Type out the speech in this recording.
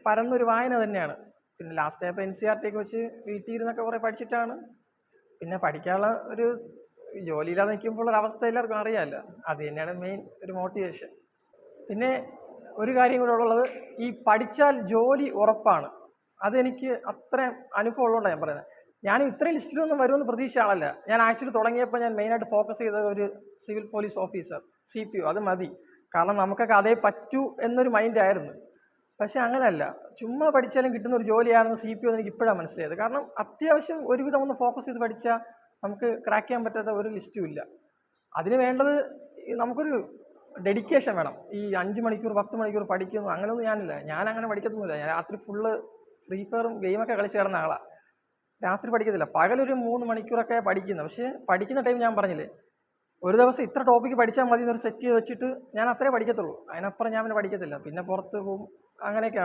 പരന്നൊരു വായന തന്നെയാണ്. പിന്നെ ലാസ്റ്റ് ആയപ്പോൾ NCERT ഒക്കെ വെച്ച് വീട്ടിൽ ഇരുന്നൊക്കെ കുറേ പഠിച്ചിട്ടാണ് പിന്നെ പഠിക്കാനുള്ള ഒരു ജോലിയില്ലാതെ നിൽക്കുമ്പോൾ ഒരു അവസ്ഥ എല്ലാവർക്കും അറിയാമല്ലോ. അത് തന്നെയാണ് മെയിൻ ഒരു മോട്ടിവേഷൻ. പിന്നെ ഒരു കാര്യം കൂടെ ഉള്ളത്, ഈ പഠിച്ചാൽ ജോലി ഉറപ്പാണ്. അതെനിക്ക് അത്രയും അനുഭവം ഉള്ളതുകൊണ്ടാണ് ഞാൻ പറയുന്നത്. ഞാൻ ഇത്രയും ലിസ്റ്റിലൊന്നും വരുമെന്ന് പ്രതീക്ഷ ആളല്ല. ഞാൻ ആക്ച്വലി തുടങ്ങിയപ്പോൾ ഞാൻ മെയിനായിട്ട് ഫോക്കസ് ചെയ്തത് ഒരു സിവിൽ പോലീസ് ഓഫീസർ, CPO, അത് മതി. കാരണം നമുക്കൊക്കെ അതേ പറ്റൂ എന്നൊരു മൈൻഡായിരുന്നു. പക്ഷെ അങ്ങനെയല്ല, ചുമ്മാ പഠിച്ചാലും കിട്ടുന്ന ഒരു ജോലിയാണെന്ന് CPO എന്ന് എനിക്ക് ഇപ്പോഴാണ് മനസ്സിലായത്. കാരണം അത്യാവശ്യം ഒരുവിധം ഒന്ന് ഫോക്കസ് ചെയ്ത് പഠിച്ചാൽ നമുക്ക് ക്രാക്ക് ചെയ്യാൻ പറ്റാത്ത ഒരു ലിസ്റ്റും ഇല്ല. അതിന് വേണ്ടത് നമുക്കൊരു ഡെഡിക്കേഷൻ വേണം. ഈ 5 മണിക്കൂർ 10 മണിക്കൂർ പഠിക്കുന്നു അങ്ങനെയൊന്നും ഞാനില്ല. ഞാൻ അങ്ങനെ പഠിക്കത്തൊന്നുമില്ല. ഞാൻ രാത്രി ഫുള്ള് ഫ്രീ ഫയറും ഗെയിമൊക്കെ കളിച്ച് കിടന്ന ആളാണ്. രാത്രി പഠിക്കത്തില്ല, പകലൊരു 3 മണിക്കൂറൊക്കെ പഠിക്കുന്നത്. പക്ഷേ പഠിക്കുന്ന ടൈം ഞാൻ പറഞ്ഞില്ലേ, ഒരു ദിവസം ഇത്ര ടോപ്പിക്ക് പഠിച്ചാൽ മതി എന്നൊരു സെറ്റ് വെച്ചിട്ട് ഞാൻ അത്രേ പഠിക്കത്തുള്ളൂ. അതിനപ്പുറം ഞാൻ പിന്നെ പഠിക്കത്തില്ല. പിന്നെ പുറത്ത് പോകും, അങ്ങനെയൊക്കെയാണ്.